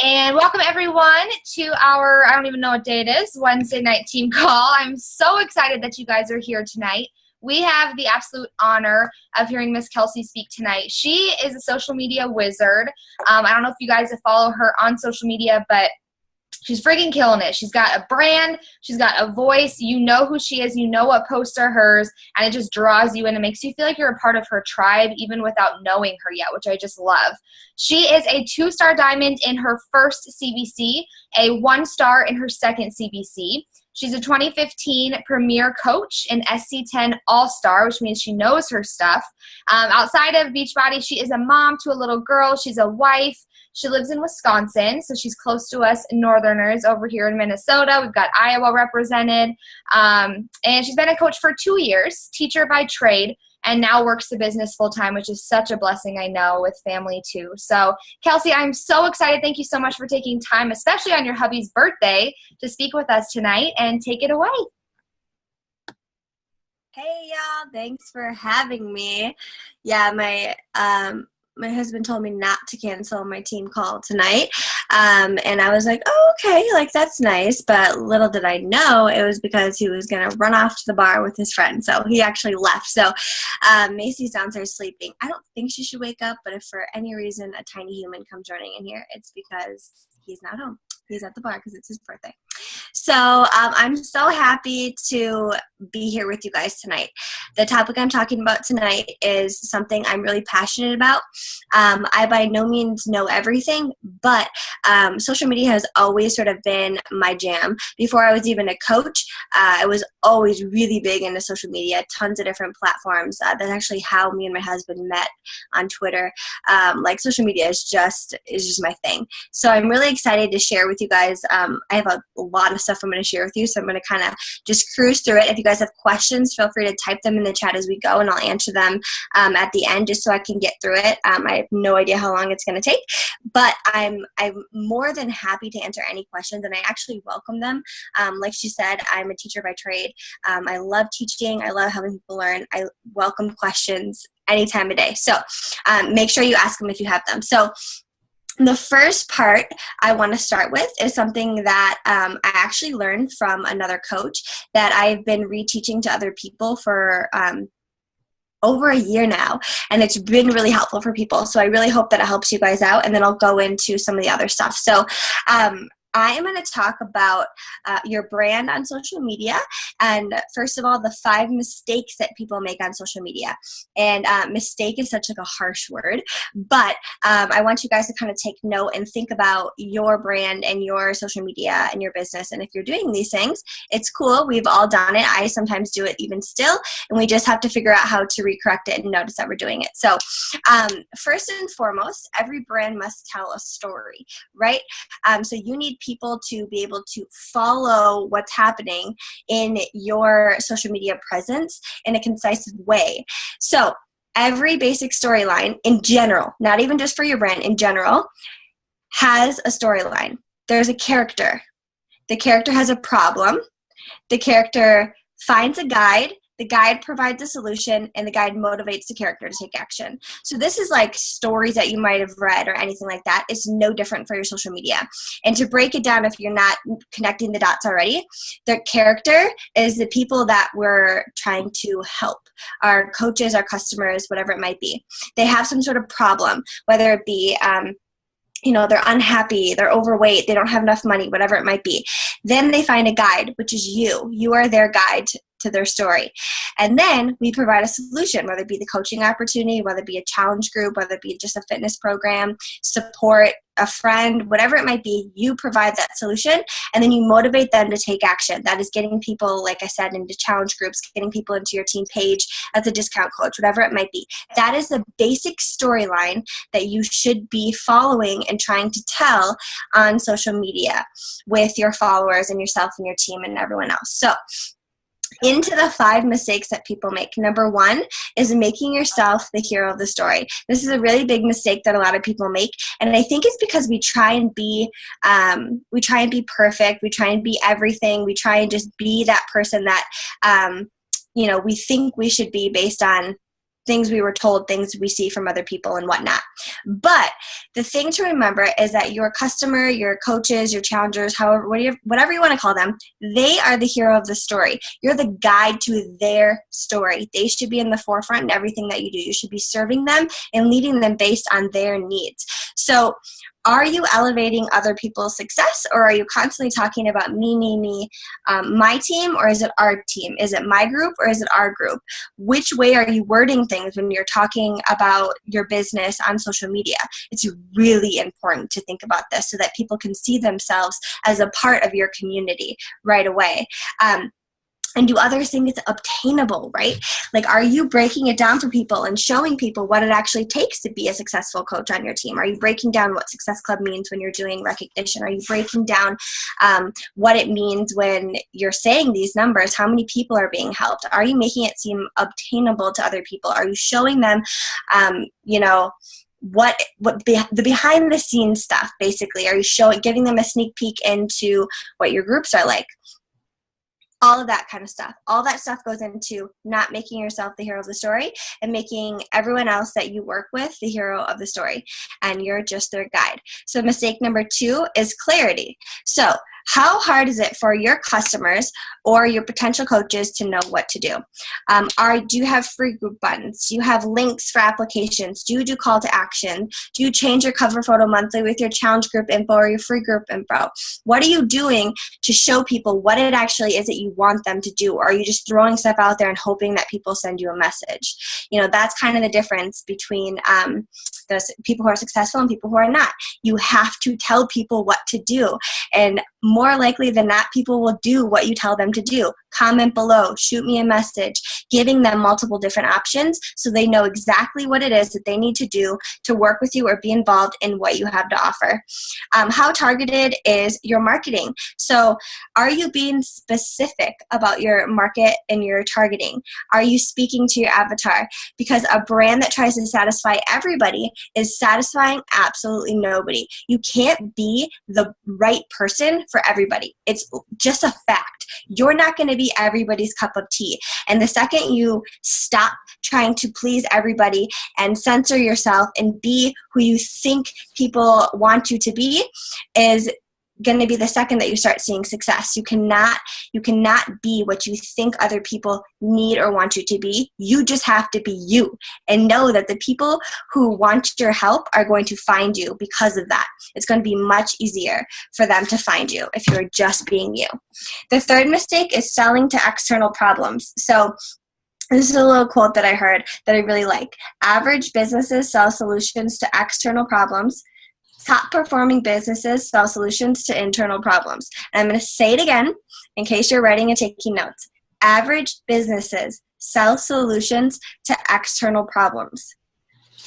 And welcome everyone to our, I don't even know what day it is, Wednesday night team call. I'm so excited that you guys are here tonight. We have the absolute honor of hearing Miss Kelsi speak tonight. She is a social media wizard. I don't know if you guys follow her on social media, but she's freaking killing it. She's got a brand. She's got a voice. You know who she is. You know what posts are hers. And it just draws you in. It makes you feel like you're a part of her tribe even without knowing her yet, which I just love. She is a 2-star diamond in her first CBC, a 1-star in her second CBC. She's a 2015 Premier Coach, an SC10 All-Star, which means she knows her stuff. Outside of Beachbody, she is a mom to a little girl. She's a wife. She lives in Wisconsin, so she's close to us Northerners over here in Minnesota. We've got Iowa represented. And she's been a coach for 2 years, teacher by trade, and now works the business full-time, which is such a blessing, I know, with family too. So, Kelsi, I'm so excited. Thank you so much for taking time, especially on your hubby's birthday, to speak with us tonight, and take it away. Hey, y'all. Thanks for having me. Yeah, my husband told me not to cancel my team call tonight. And I was like, oh, okay, like that's nice. But little did I know it was because he was going to run off to the bar with his friend. So he actually left. So Macy's downstairs sleeping. I don't think she should wake up, but if for any reason a tiny human comes running in here, it's because he's not home. He's at the bar because it's his birthday. So I'm so happy to be here with you guys tonight. The topic I'm talking about tonight is something I'm really passionate about. I by no means know everything, but social media has always sort of been my jam. Before I was even a coach, I was always really big into social media, tons of different platforms. That's actually how me and my husband met on Twitter. Like social media is just my thing. So I'm really excited to share with you guys. I have a lot of stuff I'm going to share with you, so I'm going to kind of just cruise through it. If you guys have questions, feel free to type them in the chat as we go, and I'll answer them at the end just so I can get through it. I have no idea how long it's going to take, but I'm more than happy to answer any questions, and I actually welcome them. Like she said, I'm a teacher by trade. I love teaching. I love helping people learn. I welcome questions any time of day. So make sure you ask them if you have them. So the first part I want to start with is something that I actually learned from another coach that I've been reteaching to other people for over a year now, and it's been really helpful for people. So I really hope that it helps you guys out, and then I'll go into some of the other stuff. So I am going to talk about your brand on social media, and first of all, the 5 mistakes that people make on social media. And mistake is such like a harsh word, but I want you guys to kind of take note and think about your brand and your social media and your business. And if you're doing these things, it's cool. We've all done it. I sometimes do it even still, and we just have to figure out how to recorrect it and notice that we're doing it. So first and foremost, every brand must tell a story, right? So you need people to be able to follow what's happening in your social media presence in a concise way. So every basic storyline in general, not even just for your brand, in general, has a storyline. There's a character. The character has a problem. The character finds a guide. The guide provides a solution, and the guide motivates the character to take action. So this is like stories that you might have read or anything like that. It's no different for your social media. And to break it down, if you're not connecting the dots already, the character is the people that we're trying to help. Our coaches, our customers, whatever it might be. They have some sort of problem, whether it be they're unhappy, they're overweight, they don't have enough money, whatever it might be. Then they find a guide, which is you. You are their guide to their story. And then we provide a solution, whether it be the coaching opportunity, whether it be a challenge group, whether it be just a fitness program, support, a friend, whatever it might be, you provide that solution, and then you motivate them to take action. That is getting people, like I said, into challenge groups, getting people into your team page as a discount coach, whatever it might be. That is the basic storyline that you should be following and trying to tell on social media with your followers and yourself and your team and everyone else. So into the 5 mistakes that people make. Number 1 is making yourself the hero of the story. This is a really big mistake that a lot of people make, and I think it's because we try and be perfect. We try and be everything. We try and just be that person that we think we should be based on things we were told, things we see from other people and whatnot. But the thing to remember is that your customer, your coaches, your challengers, however, whatever you want to call them, they are the hero of the story. You're the guide to their story. They should be in the forefront in everything that you do. You should be serving them and leading them based on their needs. So are you elevating other people's success, or are you constantly talking about me, my team, or is it our team? Is it my group, or is it our group? Which way are you wording things when you're talking about your business on social media? It's really important to think about this so that people can see themselves as a part of your community right away. And do others think it's obtainable, right? Like, are you breaking it down for people and showing people what it actually takes to be a successful coach on your team? Are you breaking down what Success Club means when you're doing recognition? Are you breaking down what it means when you're saying these numbers? How many people are being helped? Are you making it seem obtainable to other people? Are you showing them, the behind the scenes stuff, basically? Are you giving them a sneak peek into what your groups are like? All of that kind of stuff. All that stuff goes into not making yourself the hero of the story and making everyone else that you work with the hero of the story. And you're just their guide. So mistake number 2 is clarity. So how hard is it for your customers or your potential coaches to know what to do? Do you have free group buttons? Do you have links for applications? Do you do call to action? Do you change your cover photo monthly with your challenge group info or your free group info? What are you doing to show people what it actually is that you want them to do? Or are you just throwing stuff out there and hoping that people send you a message? That's kind of the difference between those people who are successful and people who are not. You have to tell people what to do. And more likely than not, people will do what you tell them to do. Comment below, shoot me a message, giving them multiple different options so they know exactly what it is that they need to do to work with you or be involved in what you have to offer. How targeted is your marketing? So are you being specific about your market and your targeting? Are you speaking to your avatar? Because a brand that tries to satisfy everybody is satisfying absolutely nobody. You can't be the right person for everybody. It's just a fact. You're not going to be everybody's cup of tea. And the second you stop trying to please everybody and censor yourself and be who you think people want you to be is going to be the second that you start seeing success. You cannot be what you think other people need or want you to be. You just have to be you and know that the people who want your help are going to find you because of that. It's going to be much easier for them to find you if you're just being you. The third mistake is selling to external problems. So this is a little quote that I heard that I really like. Average businesses sell solutions to external problems. Top performing businesses sell solutions to internal problems. And I'm going to say it again in case you're writing and taking notes. Average businesses sell solutions to external problems.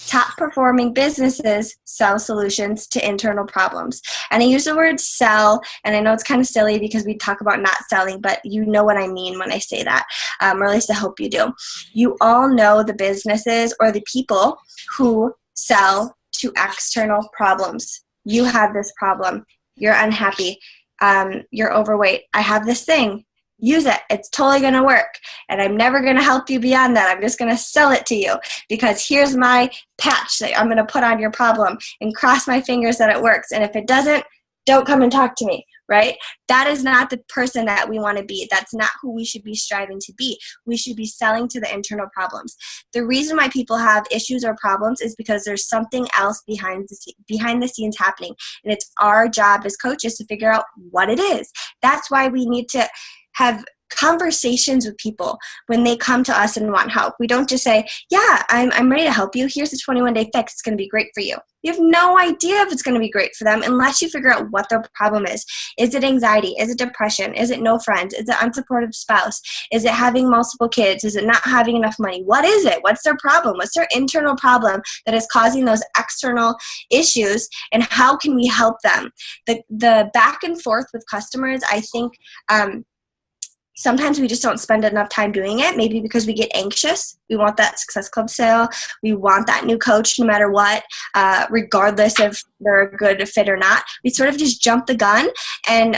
Top performing businesses sell solutions to internal problems. And I use the word sell, and I know it's kind of silly because we talk about not selling, but you know what I mean when I say that, or at least I hope you do. You all know the businesses or the people who sell to external problems. You have this problem. You're unhappy. You're overweight. I have this thing. Use it. It's totally going to work. And I'm never going to help you beyond that. I'm just going to sell it to you because here's my patch that I'm going to put on your problem and cross my fingers that it works. And if it doesn't, don't come and talk to me, right? That is not the person that we want to be. That's not who we should be striving to be. We should be selling to the internal problems. The reason why people have issues or problems is because there's something else behind the scenes happening. And it's our job as coaches to figure out what it is. That's why we need to have conversations with people when they come to us and want help. We don't just say, yeah, I'm ready to help you. Here's a 21-day fix. It's going to be great for you. You have no idea if it's going to be great for them unless you figure out what their problem is. Is it anxiety? Is it depression? Is it no friends? Is it unsupportive spouse? Is it having multiple kids? Is it not having enough money? What is it? What's their problem? What's their internal problem that is causing those external issues, and how can we help them? The back and forth with customers, I think, Sometimes we just don't spend enough time doing it, maybe because we get anxious. We want that Success Club sale. We want that new coach no matter what, regardless if they're a good fit or not. We sort of just jump the gun, and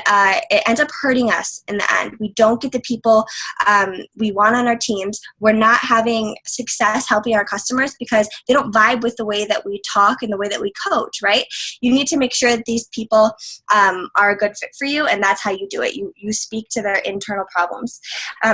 it ends up hurting us in the end. We don't get the people we want on our teams. We're not having success helping our customers because they don't vibe with the way that we talk and the way that we coach, right? You need to make sure that these people are a good fit for you, and that's how you do it. You speak to their internal problems.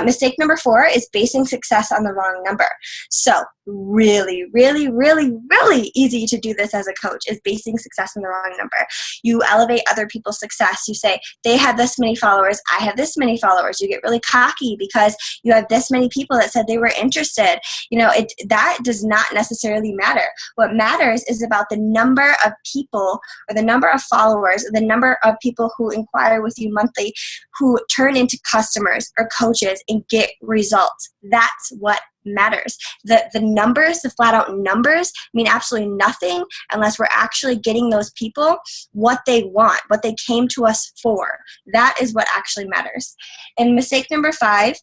Mistake number 4 is basing success on the wrong number. So really, really, really, really easy to do this as a coach is basing success on the wrong number. You elevate other people's success. You say, they have this many followers, I have this many followers. You get really cocky because you have this many people that said they were interested. That does not necessarily matter. What matters is about the number of people, or the number of followers, or the number of people who inquire with you monthly, who turn into customers or coaches and get results. That's what matters. The numbers, the flat out numbers, mean absolutely nothing unless we're actually getting those people what they want, what they came to us for. That is what actually matters. And mistake number 5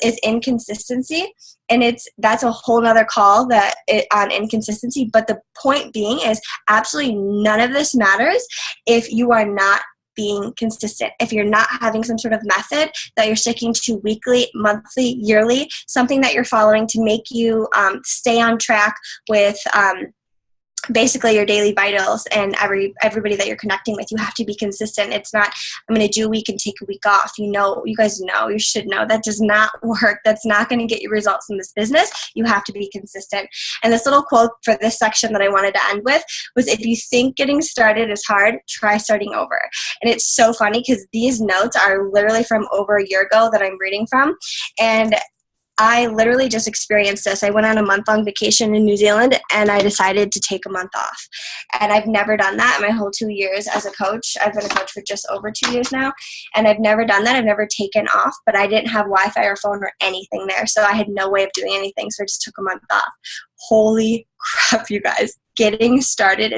is inconsistency. And that's a whole nother call on inconsistency. But the point being is absolutely none of this matters if you are not being consistent. If you're not having some sort of method that you're sticking to weekly, monthly, yearly, something that you're following to make you stay on track with basically your daily vitals and everybody that you're connecting with. You have to be consistent. It's not, I'm going to do a week and take a week off. You guys know, you should know that does not work. That's not going to get you results in this business. You have to be consistent. And this little quote for this section that I wanted to end with was, if you think getting started is hard, try starting over. And it's so funny because these notes are literally from over a year ago that I'm reading from. And I literally just experienced this. I went on a month-long vacation in New Zealand, and I decided to take a month off. And I've never done that in my whole 2 years as a coach. I've been a coach for just over 2 years now, and I've never done that. I've never taken off, but I didn't have Wi-Fi or phone or anything there, so I had no way of doing anything, so I just took a month off. Holy crap, you guys. Getting started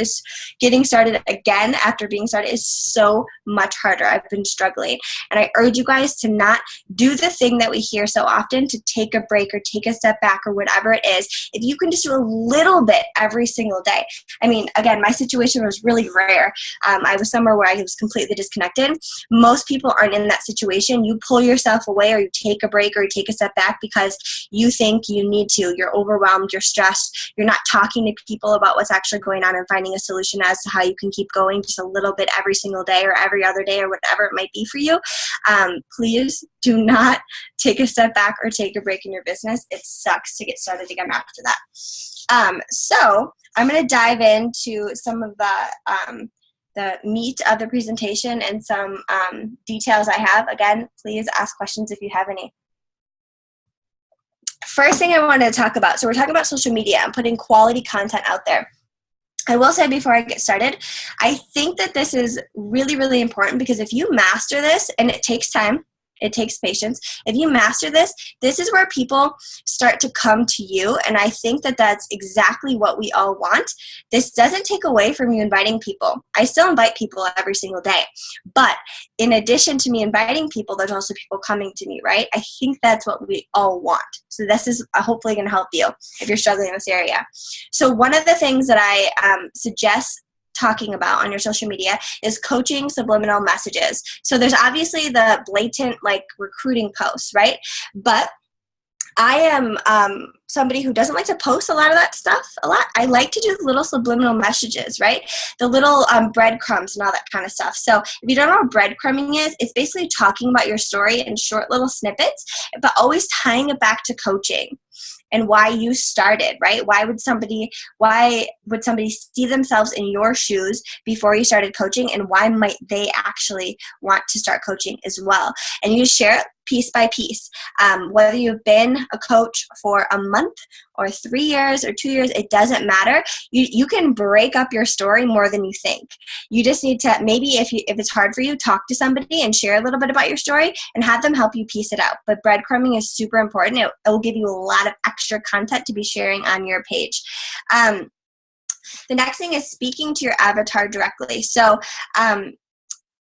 again after being started is so much harder. I've been struggling. And I urge you guys to not do the thing that we hear so often, to take a break or take a step back or whatever it is. If you can just do a little bit every single day. I mean, again, my situation was really rare. I was somewhere where I was completely disconnected. Most people aren't in that situation. You pull yourself away, or you take a break, or you take a step back because you think you need to. You're overwhelmed. You're stressed. You're not talking to people about what's actually going on and finding a solution as to how you can keep going just a little bit every single day or every other day or whatever it might be for you. Please do not take a step back or take a break in your business. It sucks to get started again after that. So I'm going to dive into some of the meat of the presentation and some details I have. Again, please ask questions if you have any. First thing I wanted to talk about, so we're talking about social media and putting quality content out there. I will say before I get started, I think that this is really, really important, because if you master this, and it takes time, it takes patience. If you master this, this is where people start to come to you. And I think that that's exactly what we all want. This doesn't take away from you inviting people. I still invite people every single day. But in addition to me inviting people, there's also people coming to me, right? I think that's what we all want. So this is hopefully going to help you if you're struggling in this area. So one of the things that I suggest talking about on your social media is coaching subliminal messages. So there's obviously the blatant recruiting posts, right? But I am somebody who doesn't like to post a lot of that stuff a lot. I like to do little subliminal messages, right? The little breadcrumbs and all that kind of stuff. So if you don't know what breadcrumbing is, it's basically talking about your story in short little snippets, but always tying it back to coaching and why you started, right? Why would somebody see themselves in your shoes before you started coaching, and why might they actually want to start coaching as well? And you share it piece by piece. Whether you've been a coach for a month or 3 years or 2 years, it doesn't matter. You can break up your story more than you think. You just need to, maybe if it's hard for you, talk to somebody and share a little bit about your story and have them help you piece it out. But breadcrumbing is super important. It will give you a lot of extra content to be sharing on your page. The next thing is speaking to your avatar directly. So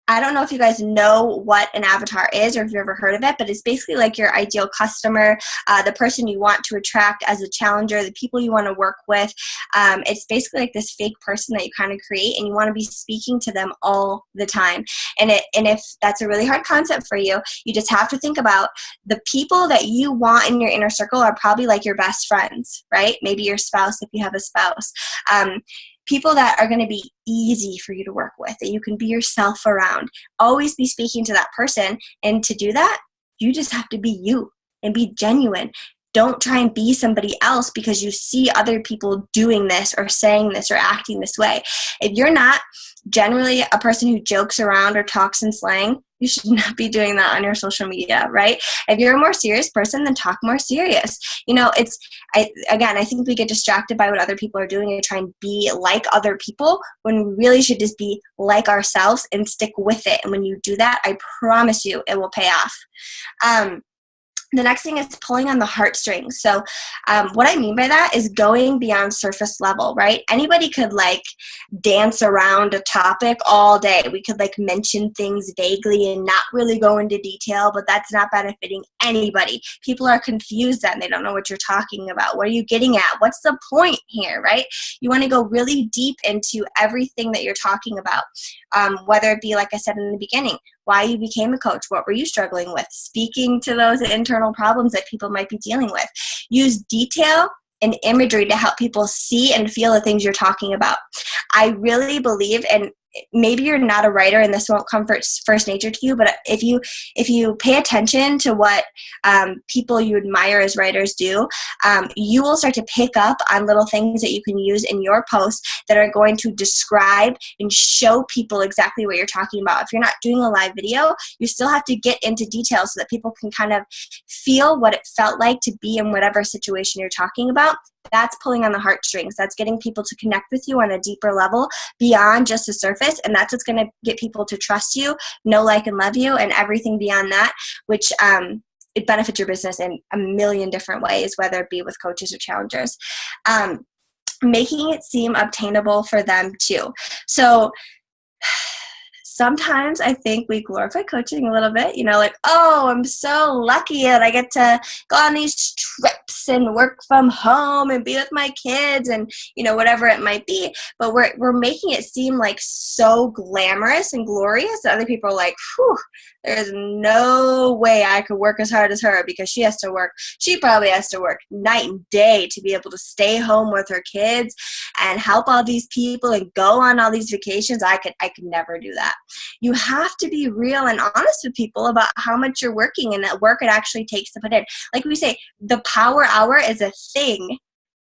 I don't know if you guys know what an avatar is or if you've ever heard of it, but it's basically like your ideal customer, the person you want to attract as a challenger, the people you want to work with. It's basically like this fake person that you kind of create, and you want to be speaking to them all the time. And if that's a really hard concept for you, you just have to think about the people that you want in your inner circle are probably like your best friends, right? Maybe your spouse if you have a spouse. People that are going to be easy for you to work with, that you can be yourself around. Always be speaking to that person. And to do that, you just have to be you and be genuine. Don't try and be somebody else because you see other people doing this or saying this or acting this way. If you're not generally a person who jokes around or talks in slang, you should not be doing that on your social media, right? If you're a more serious person, then talk more serious. You know, I think we get distracted by what other people are doing and try and be like other people when we really should just be like ourselves and stick with it. And when you do that, I promise you it will pay off. The next thing is pulling on the heartstrings. So what I mean by that is going beyond surface level, right? Anybody could like dance around a topic all day. We could like mention things vaguely and not really go into detail, but that's not benefiting anybody. People are confused then. They don't know what you're talking about. What are you getting at? What's the point here, right? You want to go really deep into everything that you're talking about, whether it be, like I said in the beginning, why you became a coach, what were you struggling with, speaking to those internal problems that people might be dealing with. Use detail and imagery to help people see and feel the things you're talking about. I really believe, and maybe you're not a writer and this won't come first nature to you, but if you pay attention to what people you admire as writers do, you will start to pick up on little things that you can use in your posts that are going to describe and show people exactly what you're talking about. If you're not doing a live video, you still have to get into detail so that people can kind of feel what it felt like to be in whatever situation you're talking about. That's pulling on the heartstrings. That's getting people to connect with you on a deeper level beyond just the surface. And that's what's going to get people to trust you, know, like, and love you, and everything beyond that, which it benefits your business in a million different ways, whether it be with coaches or challengers. Making it seem obtainable for them too. So sometimes I think we glorify coaching a little bit, you know, like, oh, I'm so lucky that I get to go on these trips and work from home and be with my kids and, you know, whatever it might be. But we're making it seem like so glamorous and glorious that other people are like, whew, there's no way I could work as hard as her because she probably has to work night and day to be able to stay home with her kids and help all these people and go on all these vacations. I could never do that. You have to be real and honest with people about how much you're working and that work it actually takes to put in. Like we say, the power hour is a thing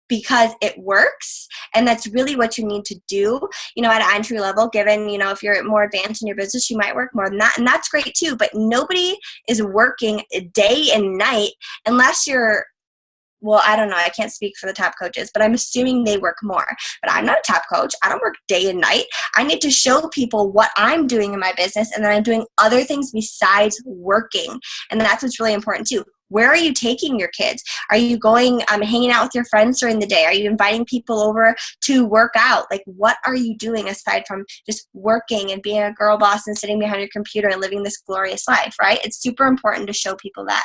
because it works, and that's really what you need to do, you know, at an entry level, given, you know, if you're more advanced in your business, you might work more than that, and that's great too, but nobody is working day and night unless you're, well, I don't know, I can't speak for the top coaches, but I'm assuming they work more. But I'm not a top coach. I don't work day and night. I need to show people what I'm doing in my business and that I'm doing other things besides working. And that's what's really important too. Where are you taking your kids? Are you going, hanging out with your friends during the day? Are you inviting people over to work out? Like, what are you doing aside from just working and being a girl boss and sitting behind your computer and living this glorious life, right? It's super important to show people that.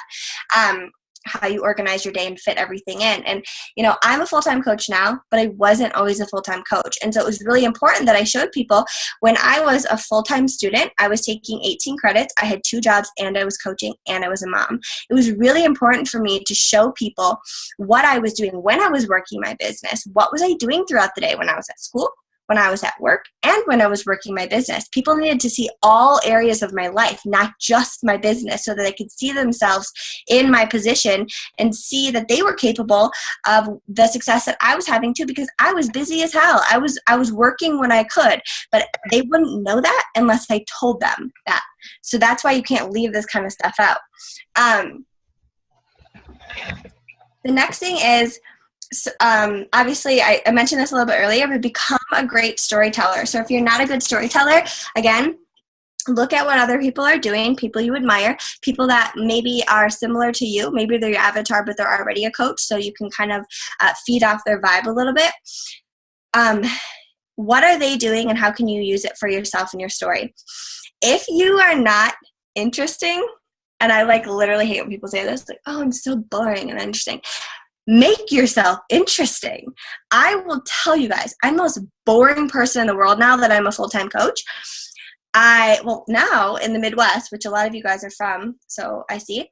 How you organize your day and fit everything in. And, you know, I'm a full-time coach now, but I wasn't always a full-time coach. And so it was really important that I showed people when I was a full-time student, I was taking 18 credits, I had 2 jobs, and I was coaching, and I was a mom. It was really important for me to show people what I was doing when I was working my business. What was I doing throughout the day when I was at school, when I was at work, and when I was working my business. People needed to see all areas of my life, not just my business, so that they could see themselves in my position and see that they were capable of the success that I was having too, because I was busy as hell. I was working when I could, but they wouldn't know that unless I told them that. So that's why you can't leave this kind of stuff out. The next thing is, obviously, I mentioned this a little bit earlier, but become a great storyteller. So if you're not a good storyteller, again, look at what other people are doing, people you admire, people that maybe are similar to you. Maybe they're your avatar, but they're already a coach, so you can kind of feed off their vibe a little bit. what are they doing and how can you use it for yourself and your story? If you are not interesting, and I like literally hate when people say this, like, oh, I'm so boring and interesting. Make yourself interesting. I will tell you guys, I'm the most boring person in the world now that I'm a full-time coach. Now in the Midwest, which a lot of you guys are from, so I see,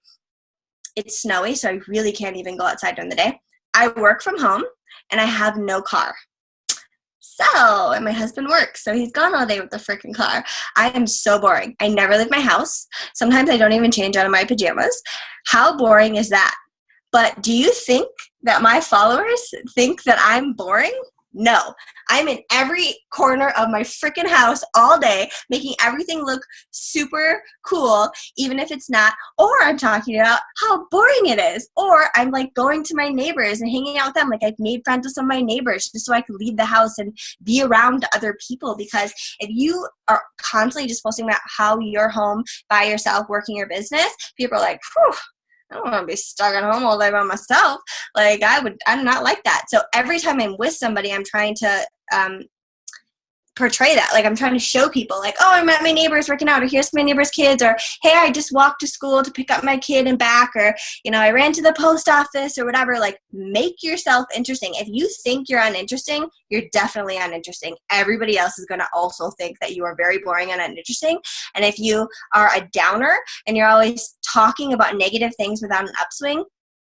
it's snowy, so I really can't even go outside during the day. I work from home, and I have no car. So, and my husband works, so he's gone all day with the freaking car. I am so boring. I never leave my house. Sometimes I don't even change out of my pajamas. How boring is that? But do you think that my followers think that I'm boring? No. I'm in every corner of my freaking house all day, making everything look super cool, even if it's not. Or I'm talking about how boring it is. Or I'm like going to my neighbors and hanging out with them. Like I've made friends with some of my neighbors just so I can leave the house and be around other people. Because if you are constantly just posting about how you're home by yourself working your business, people are like, whew, I don't want to be stuck at home all day by myself. Like I'm not like that. So every time I'm with somebody, I'm trying to portray that. Like I'm trying to show people like, oh, I'm at my neighbor's working out, or here's my neighbor's kids, or hey, I just walked to school to pick up my kid and back, or, you know, I ran to the post office or whatever. Like make yourself interesting. If you think you're uninteresting, you're definitely uninteresting. Everybody else is going to also think that you are very boring and uninteresting. And if you are a downer and you're always talking about negative things without an upswing,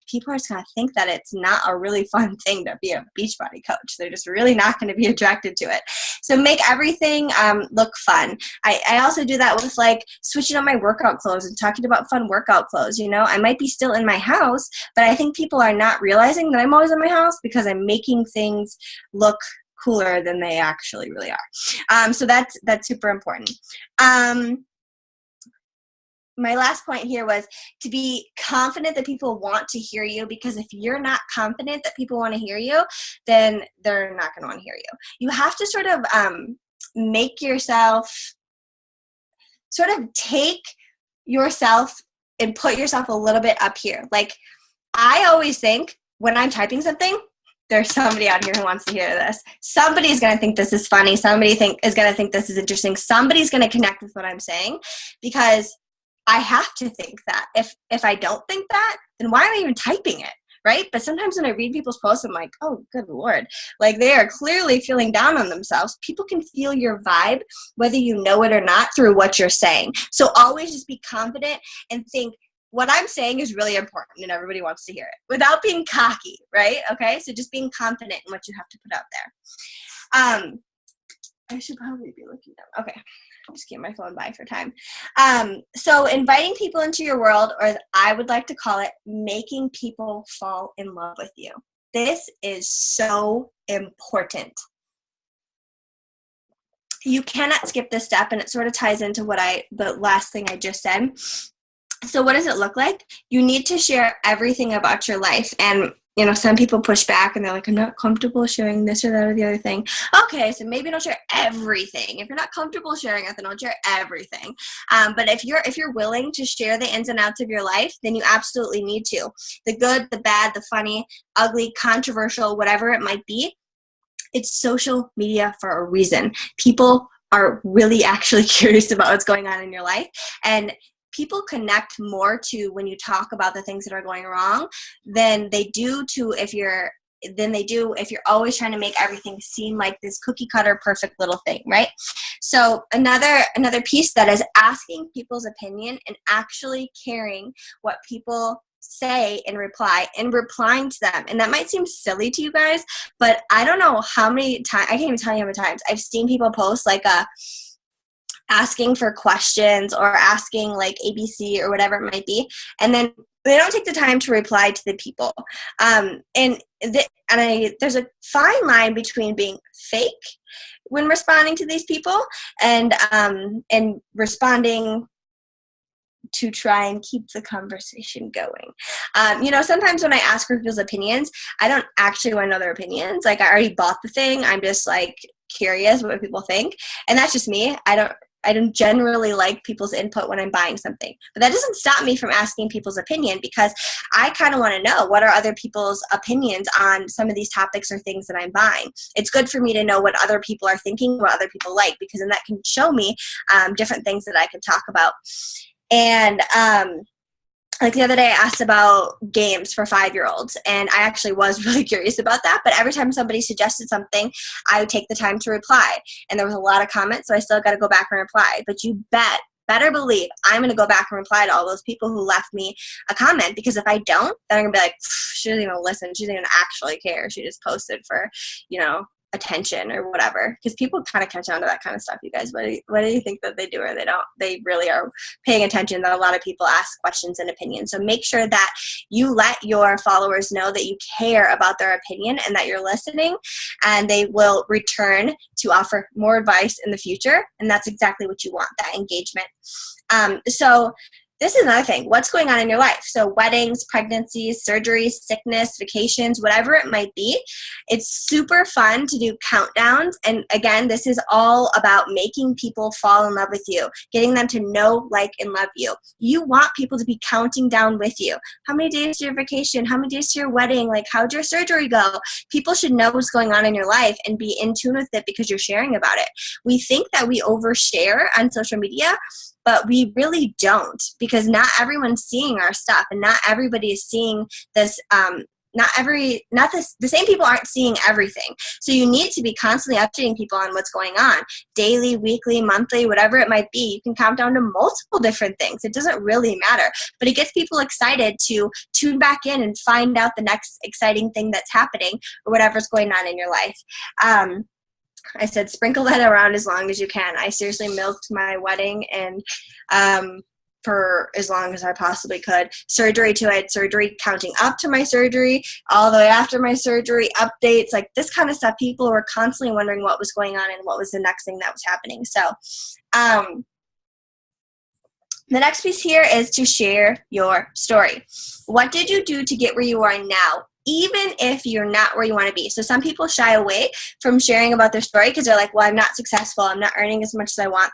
people are just going to think that it's not a really fun thing to be a Beachbody coach. They're just really not going to be attracted to it. So make everything look fun. I also do that with like switching up my workout clothes and talking about fun workout clothes. You know, I might be still in my house, but I think people are not realizing that I'm always in my house because I'm making things look cooler than they actually really are. So that's super important. My last point here was to be confident that people want to hear you, because if you're not confident that people want to hear you, then they're not going to want to hear you. You have to sort of make yourself, sort of take yourself and put yourself a little bit up here. Like I always think when I'm typing something, there's somebody out here who wants to hear this. Somebody's going to think this is funny. Somebody is going to think this is interesting. Somebody's going to connect with what I'm saying, because I have to think that. If I don't think that, then why am I even typing it, right? But sometimes when I read people's posts, I'm like, oh, good Lord. Like they are clearly feeling down on themselves. People can feel your vibe, whether you know it or not, through what you're saying. So always just be confident and think, what I'm saying is really important and everybody wants to hear it, without being cocky, right? Okay, so just being confident in what you have to put out there. I should probably be looking down. Okay. Just keep my phone by for time. So inviting people into your world, or I would like to call it making people fall in love with you. This is so important. You cannot skip this step, and it sort of ties into the last thing I just said. So what does it look like? You need to share everything about your life. And you know, some people push back and they're like, I'm not comfortable sharing this or that or the other thing. Okay, so maybe don't share everything. If you're not comfortable sharing it, then don't share everything. But if you're willing to share the ins and outs of your life, then you absolutely need to. The good, the bad, the funny, ugly, controversial, whatever it might be. It's social media for a reason. People are really actually curious about what's going on in your life. And people connect more to when you talk about the things that are going wrong than they do if you're always trying to make everything seem like this cookie cutter perfect little thing, right? So another piece that is asking people's opinion and actually caring what people say in reply and replying to them. And that might seem silly to you guys, but I don't know how many times, I can't even tell you how many times I've seen people post like asking for questions or asking like ABC or whatever it might be, and then they don't take the time to reply to the people. There's a fine line between being fake when responding to these people and responding to try and keep the conversation going. You know, sometimes when I ask for people's opinions, I don't actually want to know their opinions. Like I already bought the thing. I'm just like curious what people think. And that's just me. I don't generally like people's input when I'm buying something. But that doesn't stop me from asking people's opinion, because I kind of want to know what are other people's opinions on some of these topics or things that I'm buying. It's good for me to know what other people are thinking, what other people like, because then that can show me different things that I can talk about. And like the other day, I asked about games for 5-year-olds, and I actually was really curious about that. But every time somebody suggested something, I would take the time to reply. And there was a lot of comments, so I still got to go back and reply. But you better believe I'm going to go back and reply to all those people who left me a comment, because if I don't, then I'm going to be like, she doesn't even listen. She doesn't even actually care. She just posted for, attention or whatever, because people kind of catch on to that kind of stuff. You guys, what do you think that they do or they don't? They really are paying attention that a lot of people ask questions and opinions. So make sure that you let your followers know that you care about their opinion and that you're listening, and they will return to offer more advice in the future. And that's exactly what you want, that engagement. So this is another thing. What's going on in your life? So weddings, pregnancies, surgeries, sickness, vacations, whatever it might be. It's super fun to do countdowns. And again, this is all about making people fall in love with you, getting them to know, like, and love you. You want people to be counting down with you. How many days to your vacation? How many days to your wedding? Like, how'd your surgery go? People should know what's going on in your life and be in tune with it because you're sharing about it. We think that we overshare on social media, but we really don't, because not everyone's seeing our stuff, and not everybody is seeing this. The same people aren't seeing everything. So you need to be constantly updating people on what's going on, daily, weekly, monthly, whatever it might be. You can count down to multiple different things. It doesn't really matter, but it gets people excited to tune back in and find out the next exciting thing that's happening or whatever's going on in your life. I said sprinkle that around as long as you can. I seriously milked my wedding and for as long as I possibly could. Surgery too. I had surgery, counting up to my surgery, all the way after my surgery, updates, like this kind of stuff. People were constantly wondering what was going on and what was the next thing that was happening. So the next piece here is to share your story. What did you do to get where you are now, even if you're not where you want to be? So some people shy away from sharing about their story because they're like, well, I'm not successful. I'm not earning as much as I want.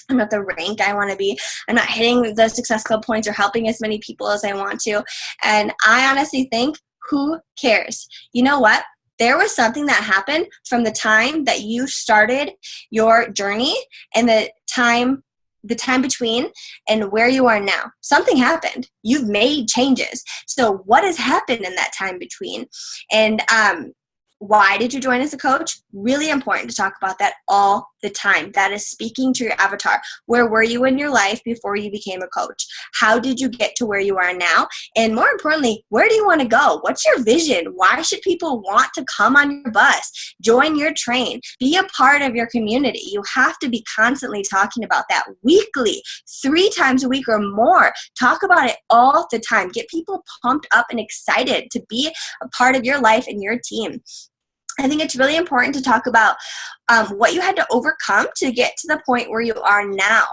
I'm not the rank I want to be. I'm not hitting the Success Club points or helping as many people as I want to. And I honestly think, who cares? You know what? There was something that happened from the time that you started your journey and the time between and where you are now. Something happened. You've made changes. So what has happened in that time between? And why did you join as a coach? Really important to talk about that all the time. That is speaking to your avatar. Where were you in your life before you became a coach? How did you get to where you are now? And more importantly, where do you want to go? What's your vision? Why should people want to come on your bus, join your train, be a part of your community? You have to be constantly talking about that weekly, 3 times a week or more. Talk about it all the time. Get people pumped up and excited to be a part of your life and your team. I think it's really important to talk about what you had to overcome to get to the point where you are now.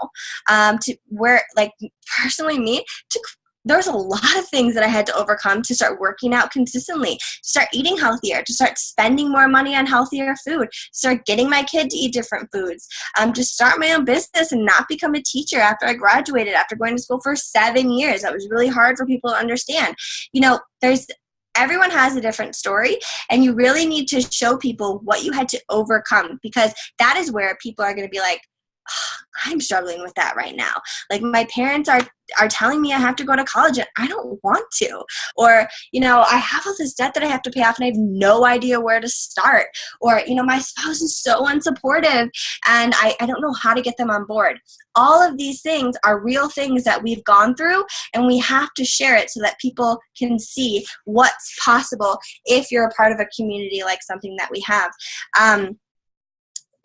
To where, like, personally me, there's a lot of things that I had to overcome to start working out consistently, to start eating healthier, to start spending more money on healthier food, to start getting my kid to eat different foods, to start my own business and not become a teacher after I graduated, after going to school for 7 years. That was really hard for people to understand. You know, everyone has a different story, and you really need to show people what you had to overcome, because that is where people are going to be like, oh, I'm struggling with that right now. Like, my parents are telling me I have to go to college and I don't want to. Or, you know, I have all this debt that I have to pay off and I have no idea where to start. Or, you know, my spouse is so unsupportive and I don't know how to get them on board. All of these things are real things that we've gone through, and we have to share it so that people can see what's possible if you're a part of a community like something that we have.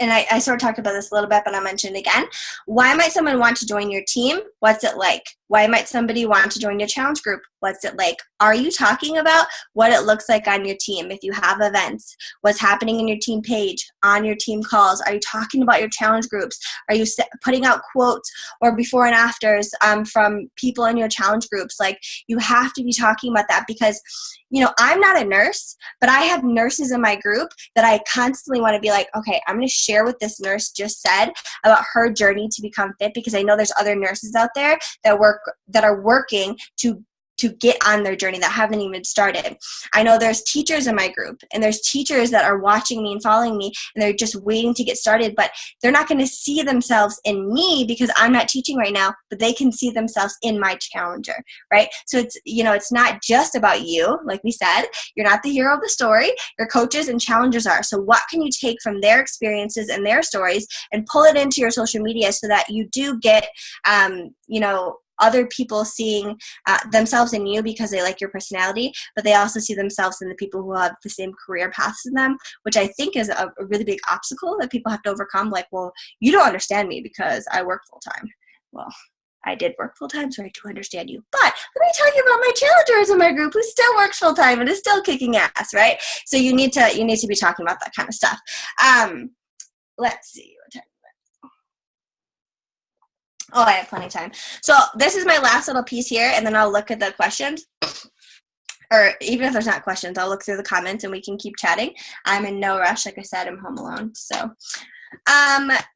And I sort of talked about this a little bit, but I'll mention it again. Why might someone want to join your team? What's it like? Why might somebody want to join your challenge group? What's it like? Are you talking about what it looks like on your team? If you have events, what's happening in your team page, on your team calls? Are you talking about your challenge groups? Are you putting out quotes or before and afters from people in your challenge groups? Like, you have to be talking about that because, you know, I'm not a nurse, but I have nurses in my group that I constantly want to be like, okay, I'm going to share what this nurse just said about her journey to become fit, because I know there's other nurses out there that are working to get on their journey that haven't even started. I know there's teachers in my group, and there's teachers that are watching me and following me, and they're just waiting to get started, but they're not going to see themselves in me because I'm not teaching right now, but they can see themselves in my challenger, right? So it's, you know, it's not just about you. Like we said, you're not the hero of the story. Your coaches and challengers are. So what can you take from their experiences and their stories and pull it into your social media so that you do get, you know, other people seeing themselves in you because they like your personality, but they also see themselves in the people who have the same career paths as them, which I think is a really big obstacle that people have to overcome. Like, well, you don't understand me because I work full time. Well, I did work full time, so I do understand you. But let me tell you about my challengers in my group who still works full time and is still kicking ass, right? So you need to be talking about that kind of stuff. Let's see. Oh, I have plenty of time. So this is my last little piece here, and then I'll look at the questions. Or even if there's not questions, I'll look through the comments and we can keep chatting. I'm in no rush. Like I said, I'm home alone. So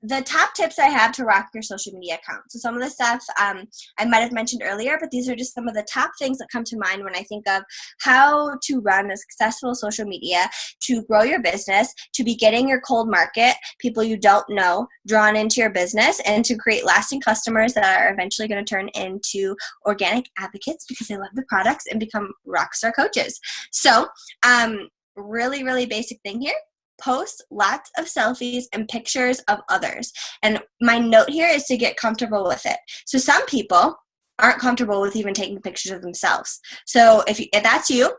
the top tips I have to rock your social media account. So some of the stuff I might have mentioned earlier, but these are just some of the top things that come to mind when I think of how to run a successful social media, to grow your business, to be getting your cold market, people you don't know, drawn into your business, and to create lasting customers that are eventually going to turn into organic advocates because they love the products and become rockstar coaches. So really, really basic thing here. Post lots of selfies and pictures of others. And my note here is to get comfortable with it. So some people aren't comfortable with even taking pictures of themselves. So if that's you,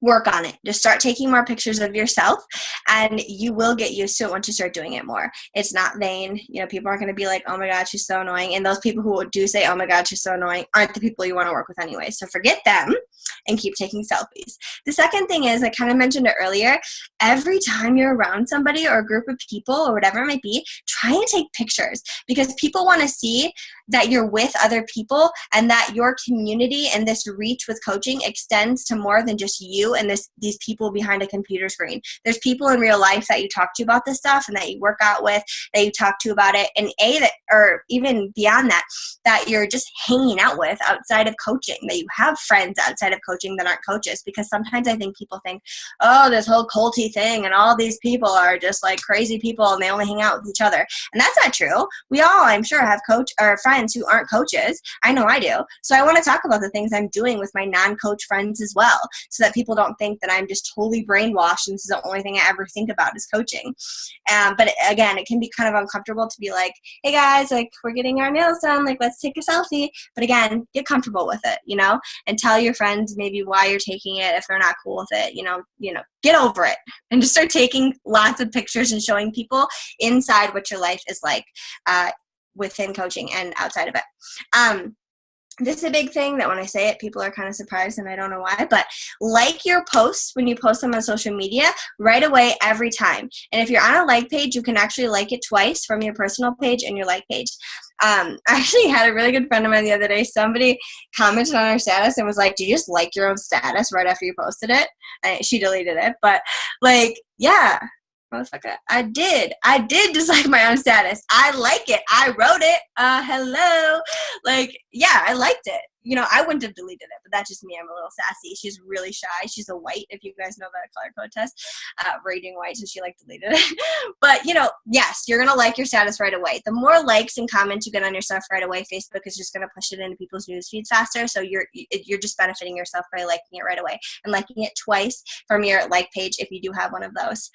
work on it. Just start taking more pictures of yourself, and you will get used to it once you start doing it more. It's not vain. You know, people aren't going to be like, oh my God, she's so annoying. And those people who do say, oh my God, she's so annoying, aren't the people you want to work with anyway. So forget them and keep taking selfies. The second thing is, I kind of mentioned it earlier, every time you're around somebody or a group of people or whatever it might be, try and take pictures, because people want to see that you're with other people and that your community and this reach with coaching extends to more than just you and these people behind a computer screen. There's people in real life that you talk to about this stuff and that you work out with, that you talk to about it, and or even beyond that, that you're just hanging out with outside of coaching, that you have friends outside of coaching that aren't coaches. Because sometimes I think people think, oh, this whole culty thing and all these people are just like crazy people and they only hang out with each other. And that's not true. We all, I'm sure, have coach or friends who aren't coaches. I know I do. So I want to talk about the things I'm doing with my non-coach friends as well, so that people don't think that I'm just totally brainwashed and this is the only thing I ever think about is coaching. But again, it can be kind of uncomfortable to be like, hey guys, like we're getting our nails done, like let's take a selfie. But again, get comfortable with it, you know, and tell your friends maybe why you're taking it if they're not cool with it, you know, get over it and just start taking lots of pictures and showing people inside what your life is like within coaching and outside of it. This is a big thing that when I say it, people are kind of surprised and I don't know why, but like your posts when you post them on social media right away every time. And if you're on a like page, you can actually like it twice from your personal page and your like page. I actually had a really good friend of mine the other day. Somebody commented on her status and was like, do you just like your own status right after you posted it? She deleted it, but like, yeah. Motherfucker, I did dislike my own status. I like it. I wrote it. Hello. Like, yeah, I liked it. You know, I wouldn't have deleted it, but that's just me. I'm a little sassy. She's really shy. She's a white, if you guys know the color code test, rating white, so she like deleted it. But, you know, yes, you're going to like your status right away. The more likes and comments you get on your stuff right away, Facebook is just going to push it into people's news feeds faster. So you're just benefiting yourself by liking it right away and liking it twice from your like page if you do have one of those.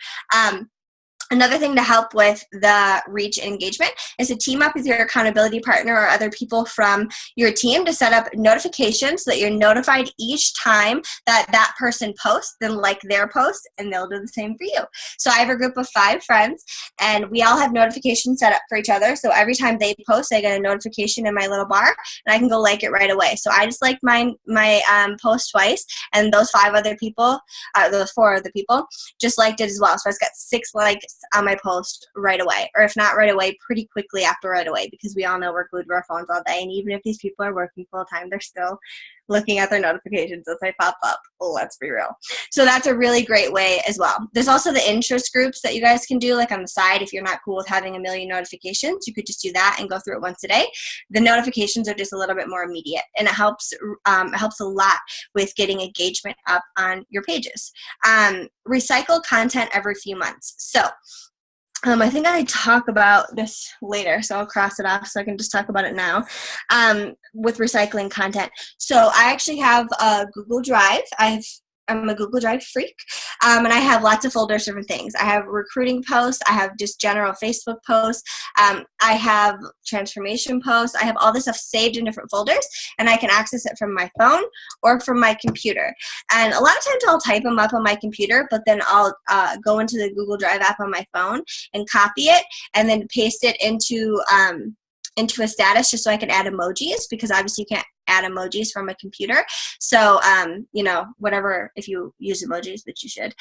Another thing to help with the reach and engagement is to team up with your accountability partner or other people from your team to set up notifications so that you're notified each time that that person posts, then like their post, and they'll do the same for you. So I have a group of 5 friends, and we all have notifications set up for each other. So every time they post, I get a notification in my little bar, and I can go like it right away. So I just liked my post twice, and those 5 other people, those 4 other people, just liked it as well. So I just got 6 likes on my post right away, or if not right away, pretty quickly after right away, because we all know we're glued to our phones all day, and even if these people are working full time, they're still looking at their notifications as they pop up. Let's be real. So that's a really great way as well. There's also the interest groups that you guys can do, like on the side. If you're not cool with having a million notifications, you could just do that and go through it once a day. The notifications are just a little bit more immediate, and it helps a lot with getting engagement up on your pages. Recycle content every few months. So I think I talk about this later, so I'll cross it off so I can just talk about it now with recycling content. So I actually have a Google Drive. I'm a Google Drive freak, and I have lots of folders for different things. I have recruiting posts. I have just general Facebook posts. I have transformation posts. I have all this stuff saved in different folders, and I can access it from my phone or from my computer. And a lot of times I'll type them up on my computer, but then I'll go into the Google Drive app on my phone and copy it and then paste it into a status just so I can add emojis, because obviously you can't add emojis from a computer. So, whatever, if you use emojis, which you should,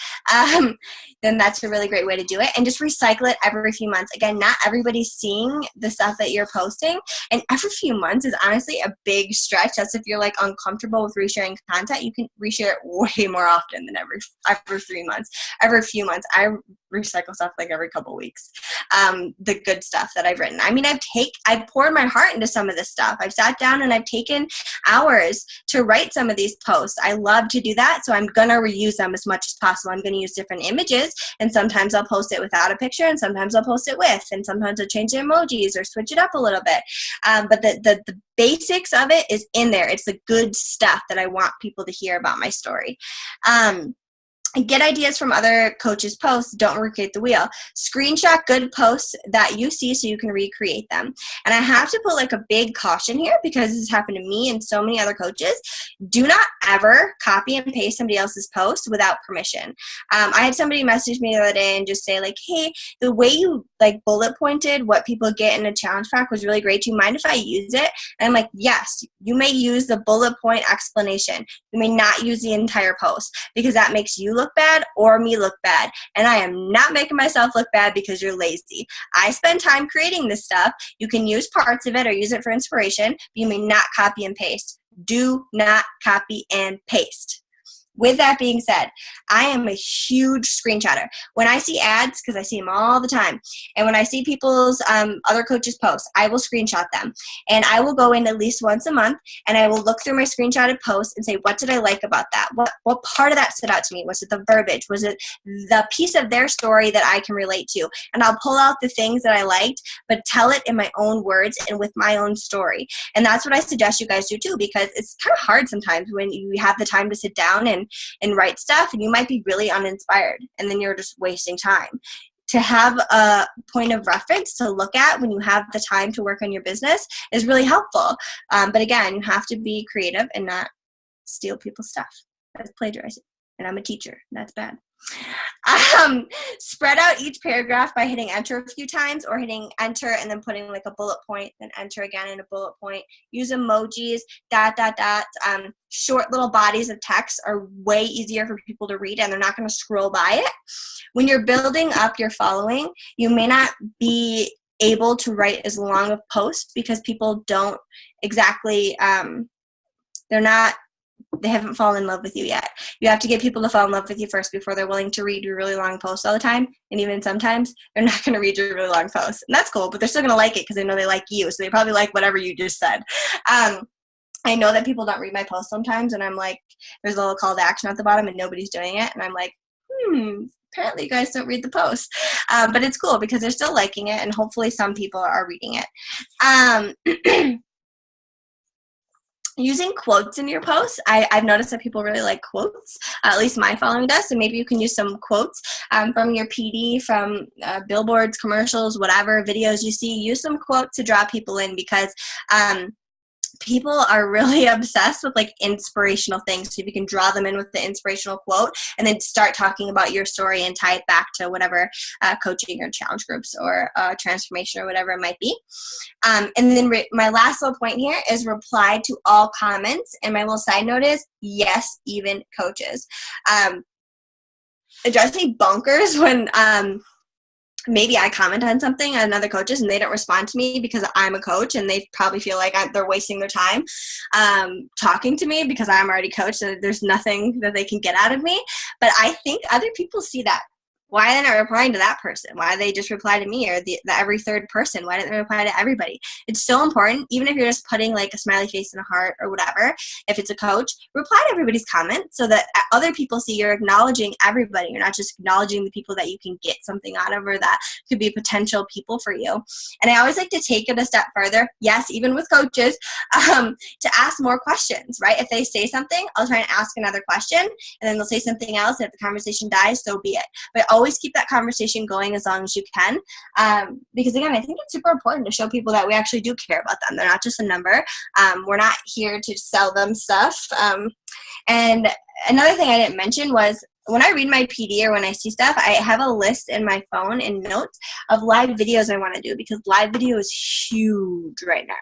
then that's a really great way to do it. And just recycle it every few months. Again, not everybody's seeing the stuff that you're posting. And every few months is honestly a big stretch. That's if you're like uncomfortable with resharing content. You can reshare it way more often than every 3 months. Every few months. I recycle stuff like every couple weeks. The good stuff that I've written. I mean, I've poured my heart into some of this stuff. I've sat down and I've taken hours to write some of these posts. I love to do that, so I'm going to reuse them as much as possible. I'm going to use different images, and sometimes I'll post it without a picture, and sometimes I'll post it with, and sometimes I'll change the emojis or switch it up a little bit. But the basics of it is in there. It's the good stuff that I want people to hear about my story. Get ideas from other coaches' posts. Don't recreate the wheel. Screenshot good posts that you see so you can recreate them. And I have to put like a big caution here, because this has happened to me and so many other coaches. Do not ever copy and paste somebody else's post without permission. I had somebody message me the other day and just say like, hey, the way you like bullet pointed what people get in a challenge pack was really great. Do you mind if I use it? And I'm like, yes, you may use the bullet point explanation. You may not use the entire post, because that makes you look bad or me look bad. And I am not making myself look bad because you're lazy. I spend time creating this stuff. You can use parts of it or use it for inspiration, but you may not copy and paste. Do not copy and paste. With that being said, I am a huge screenshotter. When I see ads, because I see them all the time, and when I see people's other coaches' posts, I will screenshot them. And I will go in at least once a month, and I will look through my screenshotted posts and say, what did I like about that? What part of that stood out to me? Was it the verbiage? Was it the piece of their story that I can relate to? And I'll pull out the things that I liked, but tell it in my own words and with my own story. And that's what I suggest you guys do too, because it's kind of hard sometimes when you have the time to sit down and write stuff, and you might be really uninspired, and then you're just wasting time. To have a point of reference to look at when you have the time to work on your business is really helpful. But again, you have to be creative and not steal people's stuff. That's plagiarizing, and I'm a teacher. That's bad. Spread out each paragraph by hitting enter a few times, or hitting enter and then putting like a bullet point, then enter again in a bullet point. Use emojis, dots. Short little bodies of text are way easier for people to read, and they're not going to scroll by it. When you're building up your following, you may not be able to write as long of posts because people don't exactly, they haven't fallen in love with you yet. You have to get people to fall in love with you first before they're willing to read your really long posts all the time. And even sometimes they're not going to read your really long posts. And that's cool, but they're still going to like it because they know they like you. So they probably like whatever you just said. I know that people don't read my posts sometimes, and I'm like, there's a little call to action at the bottom and nobody's doing it. And I'm like, apparently you guys don't read the post. But it's cool because they're still liking it, and hopefully some people are reading it. using quotes in your posts. I've noticed that people really like quotes, at least my following does, so maybe you can use some quotes from your PD, from billboards, commercials, whatever, videos you see. Use some quotes to draw people in, because people are really obsessed with like inspirational things. So if you can draw them in with the inspirational quote and then start talking about your story and tie it back to whatever coaching or challenge groups or transformation or whatever it might be. And then my last little point here is reply to all comments. And my little side note is yes, even coaches. It drives me bonkers when maybe I comment on something on other coaches and they don't respond to me because I'm a coach, and they probably feel like they're wasting their time talking to me because I'm already coached, so there's nothing that they can get out of me. But I think other people see that. Why are they not replying to that person? Why do they just reply to me or the every third person? Why don't they reply to everybody? It's so important, even if you're just putting like a smiley face and a heart or whatever, if it's a coach, reply to everybody's comment so that other people see you're acknowledging everybody. You're not just acknowledging the people that you can get something out of or that could be potential people for you. And I always like to take it a step further, yes, even with coaches, to ask more questions, right? If they say something, I'll try and ask another question, and then they'll say something else, and if the conversation dies, so be it. But always keep that conversation going as long as you can, because again, I think it's super important to show people that we actually do care about them. They're not just a number. We're not here to sell them stuff. And another thing I didn't mention was when I read my PD or when I see stuff, I have a list in my phone in notes of live videos I want to do, because live video is huge right now.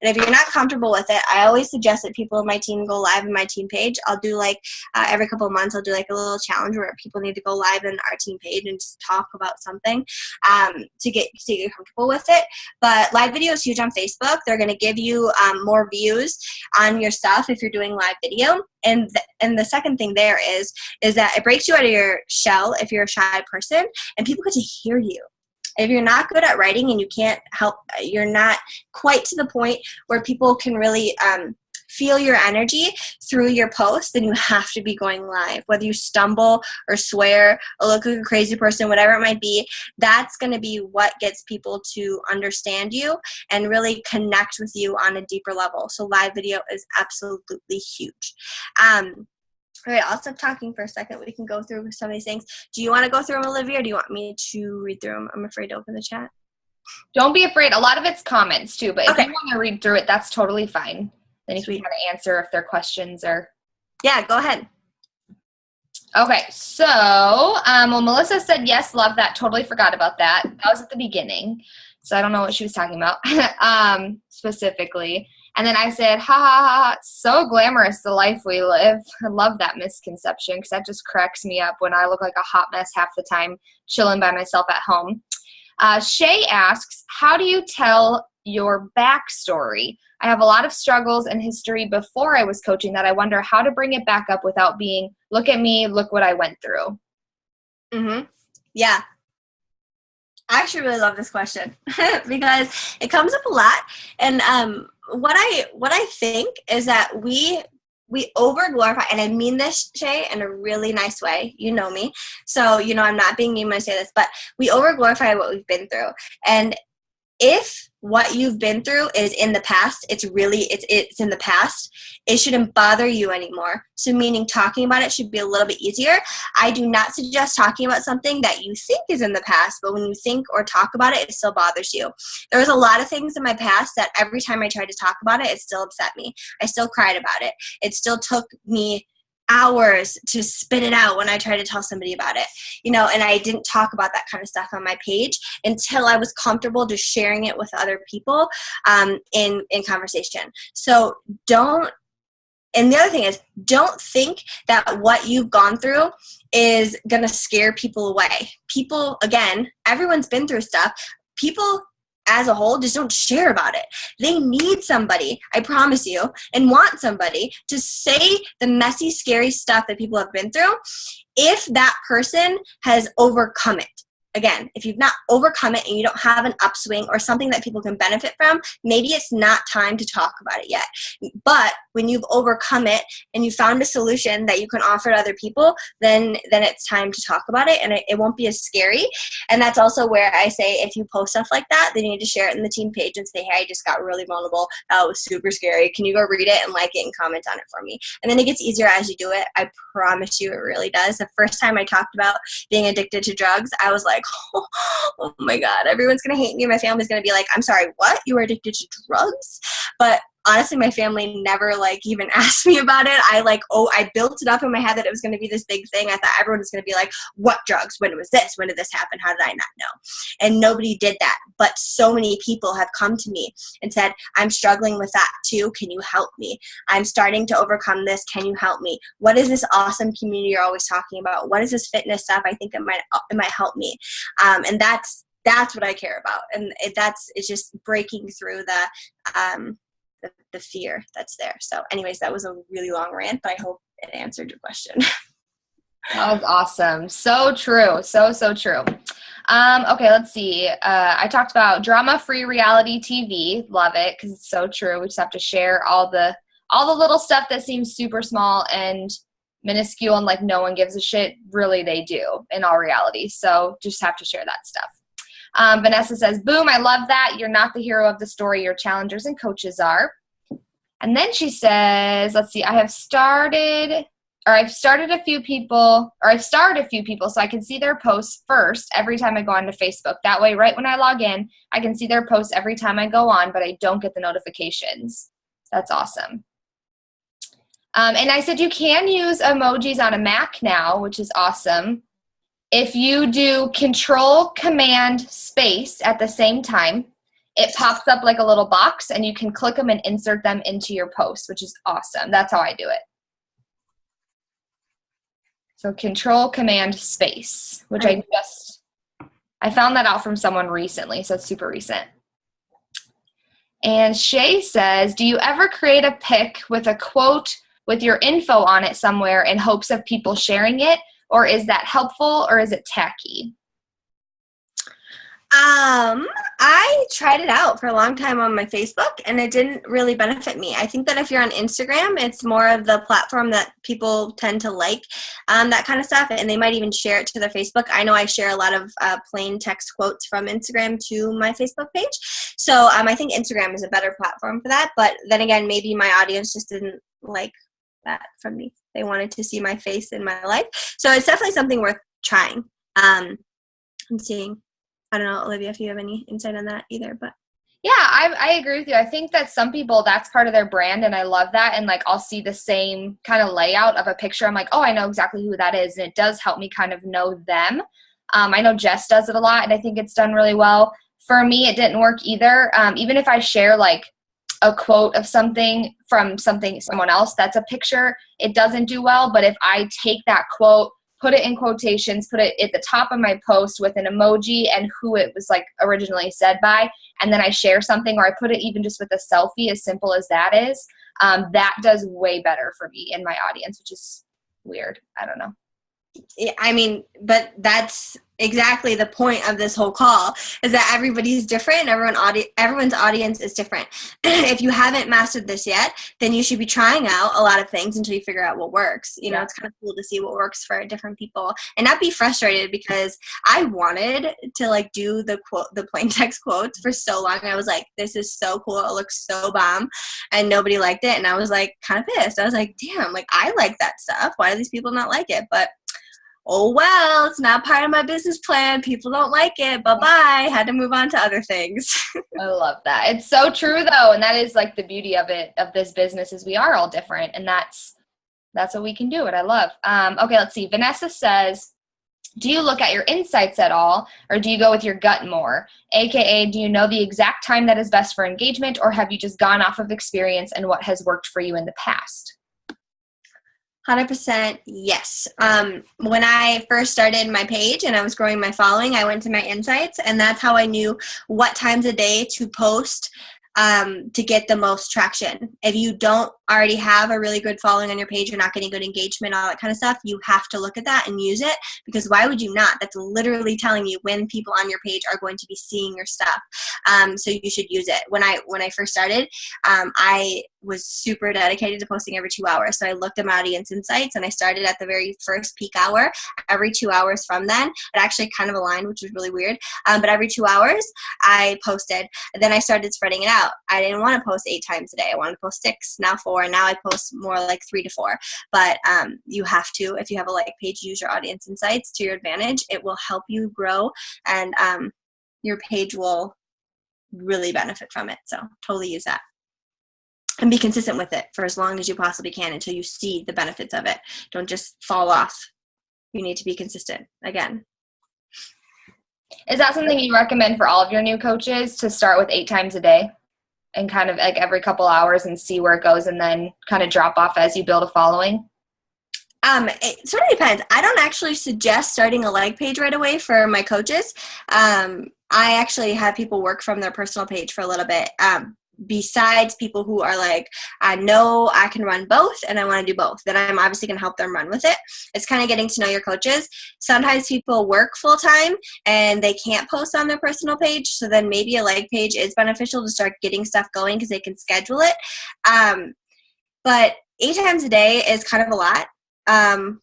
And if you're not comfortable with it, I always suggest that people in my team go live in my team page. I'll do like every couple of months, I'll do like a little challenge where people need to go live in our team page and just talk about something to get comfortable with it. But live video is huge on Facebook. They're going to give you more views on your stuff if you're doing live video. And the second thing there is that it breaks you out of your shell if you're a shy person, and people get to hear you. If you're not good at writing and you can't help, you're not quite to the point where people can really feel your energy through your post, then you have to be going live. Whether you stumble or swear or look like a crazy person, whatever it might be, that's going to be what gets people to understand you and really connect with you on a deeper level. So live video is absolutely huge. All right, I'll stop talking for a second. We can go through some of these things. Do you want to go through them, Olivia, or do you want me to read through them? I'm afraid to open the chat. Don't be afraid. A lot of it's comments too, but Okay. if you want to read through it, that's totally fine. Then you can kind of answer if there are questions or. Yeah, go ahead. Okay, so, well, Melissa said, yes, love that. Totally forgot about that. That was at the beginning. So I don't know what she was talking about specifically. And then I said, ha, ha, ha, so glamorous, the life we live. I love that misconception because that just cracks me up when I look like a hot mess half the time chilling by myself at home. Shay asks, how do you tell your backstory? I have a lot of struggles and history before I was coaching that I wonder how to bring it back up without being, look at me, look what I went through. Mm-hmm. Yeah. I actually really love this question because it comes up a lot. And what I think is that we over glorify, and I mean this, Shay, in a really nice way. You know me. So, you know, I'm not being mean when I say this, but we over glorify what we've been through. And if what you've been through is in the past, it's in the past, it shouldn't bother you anymore. So meaning talking about it should be a little bit easier. I do not suggest talking about something that you think is in the past, but when you think or talk about it, it still bothers you. There was a lot of things in my past that every time I tried to talk about it, it still upset me. I still cried about it. It still took me hours to spit it out when I tried to tell somebody about it, you know, and I didn't talk about that kind of stuff on my page until I was comfortable just sharing it with other people in conversation. So and the other thing is, don't think that what you've gone through is going to scare people away. People, again, everyone's been through stuff. People as a whole just don't share about it. They need somebody, I promise you, and want somebody to say the messy, scary stuff that people have been through if that person has overcome it. again, if you've not overcome it and you don't have an upswing or something that people can benefit from, maybe it's not time to talk about it yet. But when you've overcome it and you found a solution that you can offer to other people, then it's time to talk about it, and it won't be as scary. And that's also where I say, if you post stuff like that, then you need to share it in the team page and say, hey, I just got really vulnerable. That was super scary. Can you go read it and like it and comment on it for me? And then it gets easier as you do it. I promise you it really does. The first time I talked about being addicted to drugs, I was like, oh my God, everyone's going to hate me. My family's going to be like, I'm sorry, what? You were addicted to drugs? But honestly, my family never even asked me about it. I built it up in my head that it was going to be this big thing. I thought everyone was going to be like, what drugs? When was this? When did this happen? How did I not know? And nobody did that. But so many people have come to me and said, I'm struggling with that too. Can you help me? I'm starting to overcome this. Can you help me? What is this awesome community you're always talking about? What is this fitness stuff? I think it might help me. And that's what I care about. And it's just breaking through the fear that's there. So anyways, that was a really long rant, but I hope it answered your question. That was awesome. So true. So true. Okay, let's see. I talked about drama-free reality TV. Love it because it's so true. We just have to share all the little stuff that seems super small and minuscule and like no one gives a shit. Really, they do in all reality. So just have to share that stuff. Vanessa says, boom, I love that. You're not the hero of the story. Your challengers and coaches are. And then she says, let's see, I've started a few people so I can see their posts first every time I go onto Facebook. That way, right when I log in, I can see their posts every time I go on, but I don't get the notifications. That's awesome. And I said you can use emojis on a Mac now, which is awesome. If you do Control-Command-Space at the same time, it pops up like a little box, and you can click them and insert them into your post, which is awesome. That's how I do it. So Control-Command-Space, which I found that out from someone recently, so it's super recent. And Shay says, do you ever create a pic with a quote with your info on it somewhere in hopes of people sharing it? Or is that helpful, or is it tacky? I tried it out for a long time on my Facebook, and it didn't really benefit me. I think that if you're on Instagram, it's more of the platform that people tend to like, that kind of stuff, and they might even share it to their Facebook. I know I share a lot of plain text quotes from Instagram to my Facebook page. So I think Instagram is a better platform for that. But then again, maybe my audience just didn't like that from me. They wanted to see my face in my life. So it's definitely something worth trying. I'm seeing. I don't know, Olivia, if you have any insight on that either, but. Yeah, I agree with you. I think that some people, that's part of their brand, and I love that. And, I'll see the same kind of layout of a picture. I'm like, oh, I know exactly who that is, and it does help me kind of know them. I know Jess does it a lot, and I think it's done really well. For me, it didn't work either. Even if I share, a quote of something from someone else that's a picture, it doesn't do well. But if I take that quote, put it in quotations, put it at the top of my post with an emoji and who it was originally said by, and then I share something, or I put it even just with a selfie, as simple as that is, that does way better for me and my audience, which is weird. I don't know. I mean, but that's exactly the point of this whole call, is that everybody's different and everyone's audience is different. If you haven't mastered this yet, then you should be trying out a lot of things until you figure out what works. You know, it's kind of cool to see what works for different people and not be frustrated, because I wanted to do the plain text quotes for so long. I was like, this is so cool. It looks so bomb. And nobody liked it. And I was kind of pissed. I was like, damn, I like that stuff. Why do these people not like it? But oh, well, it's not part of my business plan. People don't like it. Bye-bye. Had to move on to other things. I love that. It's so true, though. And that is the beauty of it, of this business, is we are all different. And that's what we can do. What I love. Okay, let's see. Vanessa says, do you look at your insights at all, or do you go with your gut more? AKA, do you know the exact time that is best for engagement, or have you just gone off of experience and what has worked for you in the past? 100% yes. When I first started my page and I was growing my following, I went to my insights, and that's how I knew what times a day to post to get the most traction. If you don't already have a really good following on your page, you're not getting good engagement, all that kind of stuff, you have to look at that and use it, because why would you not? That's literally telling you when people on your page are going to be seeing your stuff. So you should use it. When I first started, I was super dedicated to posting every 2 hours. So I looked at my audience insights, and I started at the very first peak hour. Every 2 hours from then, it actually kind of aligned, which was really weird. But every 2 hours I posted. Then I started spreading it out. I didn't want to post 8 times a day. I wanted to post 6, now 4. Now I post more like 3 to 4. But you have to, if you have a like page, use your audience insights to your advantage. It will help you grow, and your page will really benefit from it. So totally use that. And be consistent with it for as long as you possibly can until you see the benefits of it. Don't just fall off. You need to be consistent again. Is that something you recommend for all of your new coaches, to start with 8 times a day and kind of like every couple hours and see where it goes, and then kind of drop off as you build a following? It sort of depends. I don't actually suggest starting a like page right away for my coaches. I actually have people work from their personal page for a little bit. Besides people who are like, I know I can run both and I want to do both, then I'm obviously going to help them run with it. It's kind of getting to know your coaches. Sometimes people work full time and they can't post on their personal page, so then maybe a like page is beneficial to start getting stuff going because they can schedule it. But 8 times a day is kind of a lot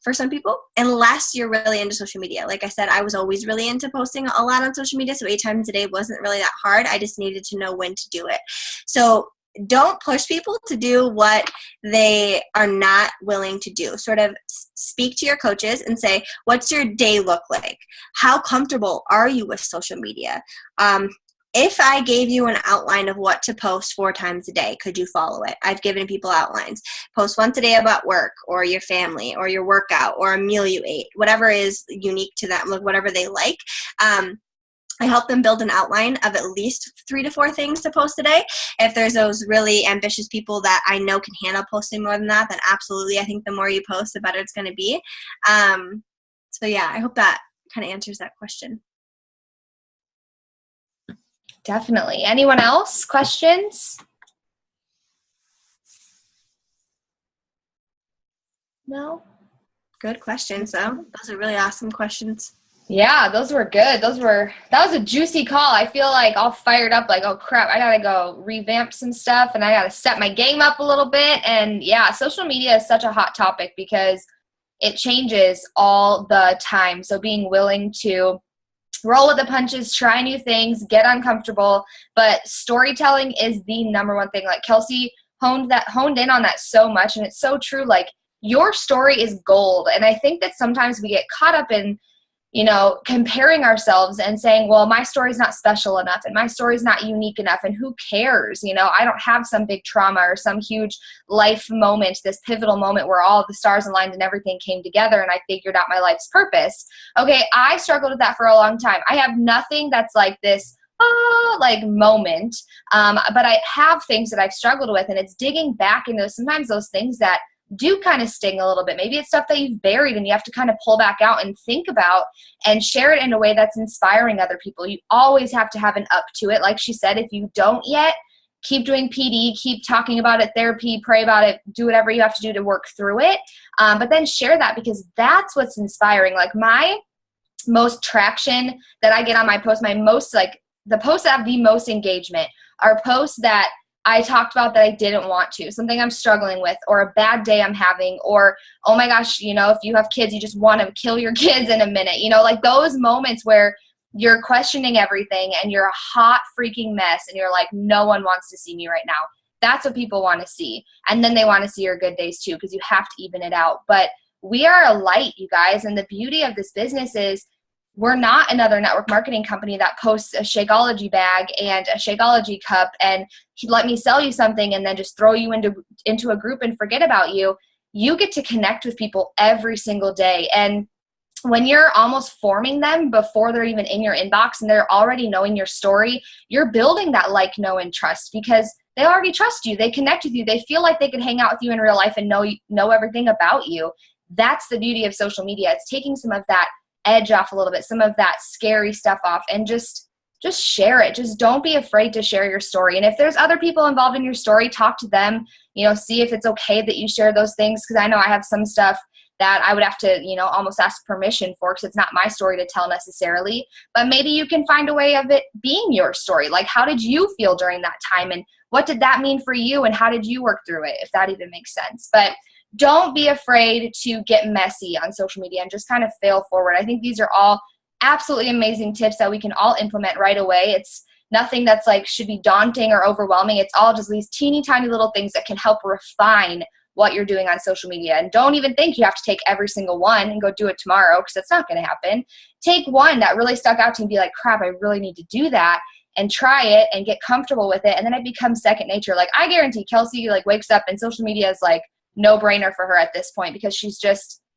for some people, unless you're really into social media. Like I said, I was always really into posting a lot on social media, so 8 times a day wasn't really that hard. I just needed to know when to do it. So don't push people to do what they are not willing to do. Sort of speak to your coaches and say, what's your day look like? How comfortable are you with social media? If I gave you an outline of what to post 4 times a day, could you follow it? I've given people outlines. Post once a day about work or your family or your workout or a meal you ate, whatever is unique to them, like whatever they like. I help them build an outline of at least 3 to 4 things to post a day. If there's those really ambitious people that I know can handle posting more than that, then absolutely, I think the more you post, the better it's going to be. So yeah, I hope that kind of answers that question. Definitely. Anyone else? Questions? No? Good questions, though. Those are really awesome questions. Yeah, those were good. That was a juicy call. I feel like all fired up, like, oh crap, I gotta go revamp some stuff and I gotta step my game up a little bit. And yeah, social media is such a hot topic because it changes all the time. So being willing to roll with the punches, try new things, get uncomfortable, but storytelling is the number one thing. Like Kelsi honed in on that so much, and it's so true. Like, your story is gold. And I think that sometimes we get caught up in, comparing ourselves and saying, well, my story's not special enough and my story's not unique enough, and who cares? I don't have some big trauma or some huge life moment, this pivotal moment where all the stars aligned and everything came together and I figured out my life's purpose. Okay, I struggled with that for a long time. I have nothing that's like this moment, but I have things that I've struggled with, and it's digging back into sometimes those things that do kind of sting a little bit. Maybe it's stuff that you've buried and you have to kind of pull back out and think about and share it in a way that's inspiring other people. You always have to have an up to it. Like she said, if you don't yet, keep doing PD, keep talking about it, therapy, pray about it, do whatever you have to do to work through it. But then share that, because that's what's inspiring. Like, my most traction that I get on my post, the posts that have the most engagement are posts that I talked about that I didn't want to, something I'm struggling with, or a bad day I'm having, or, oh my gosh, if you have kids, you just want to kill your kids in a minute, like those moments where you're questioning everything and you're a hot freaking mess and you're like, no one wants to see me right now. That's what people want to see. And then they want to see your good days too, because you have to even it out. But we are a light, you guys. And the beauty of this business is we're not another network marketing company that posts a Shakeology bag and a Shakeology cup and let me sell you something and then just throw you into a group and forget about you. You get to connect with people every single day. And when you're almost forming them before they're even in your inbox and they're already knowing your story, you're building that like, know, and trust, because they already trust you. They connect with you. They feel like they could hang out with you in real life and know everything about you. That's the beauty of social media. It's taking some of that edge off a little bit, some of that scary stuff off, and just just share it. Just don't be afraid to share your story. And if there's other people involved in your story, talk to them, see if it's okay that you share those things. Because I know I have some stuff that I would have to, almost ask permission for, because it's not my story to tell necessarily. But maybe you can find a way of it being your story. Like, how did you feel during that time? And what did that mean for you? And how did you work through it, if that even makes sense? But don't be afraid to get messy on social media and just kind of fail forward. I think these are all absolutely amazing tips that we can all implement right away. It's nothing that's like should be daunting or overwhelming. It's all just these teeny tiny little things that can help refine what you're doing on social media. And don't even think you have to take every single one and go do it tomorrow, because that's not going to happen. Take one that really stuck out to you and be like, crap, I really need to do that, and try it and get comfortable with it. And then it becomes second nature. Like, I guarantee Kelsi wakes up and social media is like no brainer for her at this point, because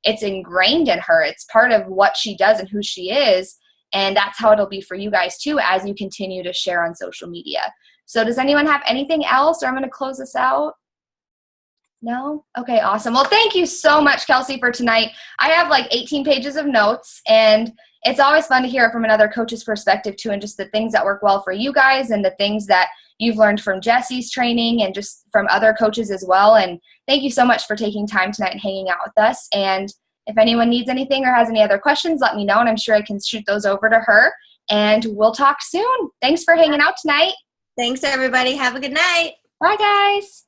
it's ingrained in her. It's part of what she does and who she is. And that's how it'll be for you guys too, as you continue to share on social media. So does anyone have anything else, or I'm going to close this out? No? Okay, awesome. Well, thank you so much, Kelsi, for tonight. I have 18 pages of notes, and it's always fun to hear it from another coach's perspective too, and just the things that work well for you guys and the things that you've learned from Jesse's training and just from other coaches as well. And thank you so much for taking time tonight and hanging out with us. And if anyone needs anything or has any other questions, let me know, and I'm sure I can shoot those over to her. And we'll talk soon. Thanks for hanging out tonight. Thanks, everybody. Have a good night. Bye, guys.